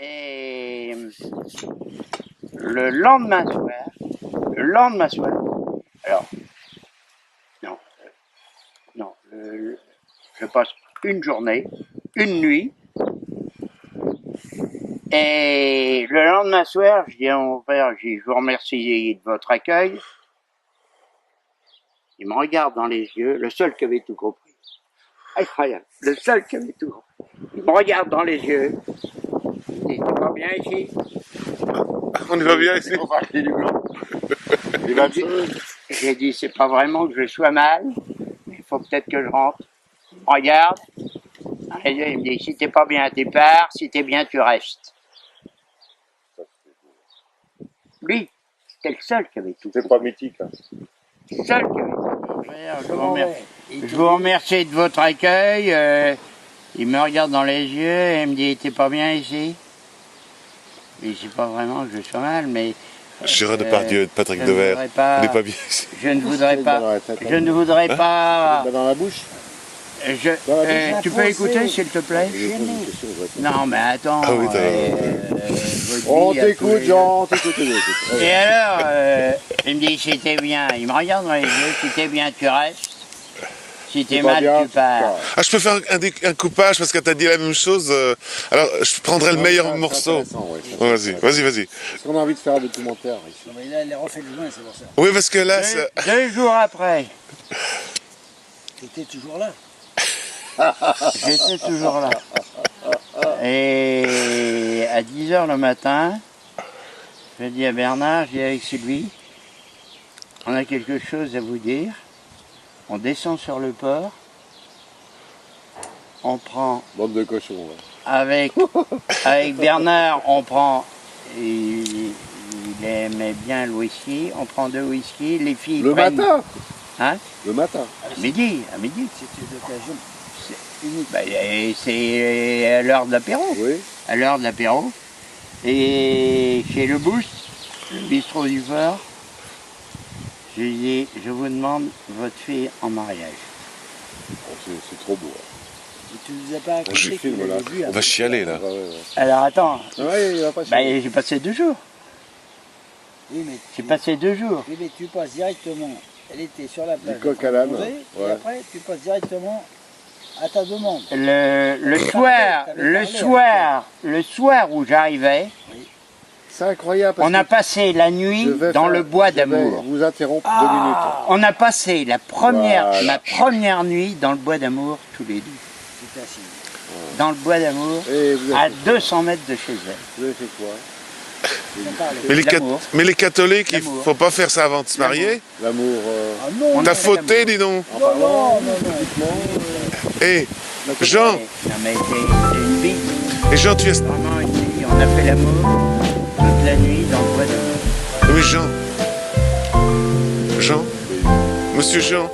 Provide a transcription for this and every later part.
Et le lendemain soir, alors, non, je passe une journée, une nuit, et le lendemain soir, je dis à mon père, je vous remercie de votre accueil. Il me regarde dans les yeux, le seul qui avait tout compris. Incroyable, le seul qui avait tout compris. Il me regarde dans les yeux, il dit, c'est pas bien ici. On y va bien ici. Il m'a dit, j'ai dit, c'est pas vraiment que je sois mal, mais il faut peut-être que je rentre. Il me regarde, dans les yeux, il me dit, si t'es pas bien, tu pars, si t'es bien, tu restes. Lui, c'était le seul qui avait tout. C'est pas mythique. Hein. Le seul qui avait tout. Je vous remercie de votre accueil. Il me regarde dans les yeux et il me dit, t'es pas bien ici? Et c'est pas vraiment que je sois mal, mais... Gérard Depardieu, Patrick Devers, on n'est pas bien ici. Je ne voudrais pas... Dans la bouche. Tu peux écouter, s'il te plaît? Non, mais attends. Ah oui, on t'écoute, Jean, on t'écoute. Et alors, il me dit, si t'es bien, il me regarde dans les yeux, si t'es bien, tu restes. Si t'es mal, tu pars. Ah, je peux faire un coupage parce que t'as dit la même chose. Alors, je prendrai le meilleur morceau. Ouais, vas-y. Parce qu'on a envie de faire un documentaire ici. Non, mais là, il a refait le joint, c'est pour ça. Oui, parce que là, Deux jours après. T'étais toujours là. J'étais toujours là. Et à 10h le matin, je dis à Bernard, je dis avec Sylvie, on a quelque chose à vous dire. On descend sur le port, on prend... Bande de cochons, ouais. Avec Bernard, on prend... Il aimait bien le whisky, on prend 2 whisky, les filles Le prennent... matin. Hein? Le matin. À midi. C'était une occasion unique. C'est à l'heure de l'apéro. Oui. À l'heure de l'apéro. Et chez le Boost, le bistrot du port, je lui dis, je vous demande votre fille en mariage. Oh, c'est trop beau. Hein. Et tu nous as pas raconté qu'il là. avait vu. on va chialer là. Ouais. Alors attends, Ouais, il va pas chier. j'ai passé 2 jours. Oui, mais J'ai passé 2 jours. oui, mais tu passes directement. Elle était sur la plage. Du coq à l'âne. Et après, tu passes directement à ta demande. Le soir où j'arrivais, C'est incroyable. Parce on a passé la nuit dans le bois d'amour. Je vais vous interrompre 2 minutes. On a passé ma première nuit dans le bois d'amour tous les deux. C'était assis. Dans le bois d'amour, Et vous à avez, 200 mètres de chez elle. vous avez fait quoi? L'amour. Mais les catholiques, il L'amour. faut pas faire ça avant de se marier. L'amour. Ah non, On T'as a fait fauté, dis donc. non. Hé, Jean, Non mais c'est une bite. et Jean, tu es... Vraiment, on a fait l'amour toute la nuit dans le bois d'amour. Oui, Jean, monsieur Jean,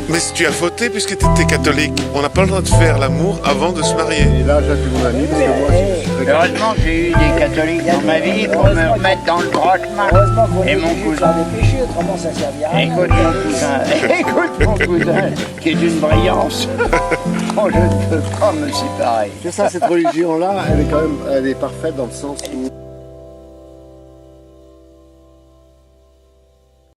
mais tu as fauté puisque tu étais catholique. On n'a pas le droit de faire l'amour avant de se marier. Et là, j'ai plus mon ami parce que moi, je suis très Heureusement, j'ai eu des catholiques dans ma vie pour me remettre dans le droit chemin. Heureusement qu'on Et est mon obligé de cousin. faire des péchés, autrement ça servira à rien. Écoute mon cousin, qui est d'une brillance. Oh, je ne peux pas me séparer. C'est ça, cette religion-là, elle est quand même, elle est parfaite dans le sens où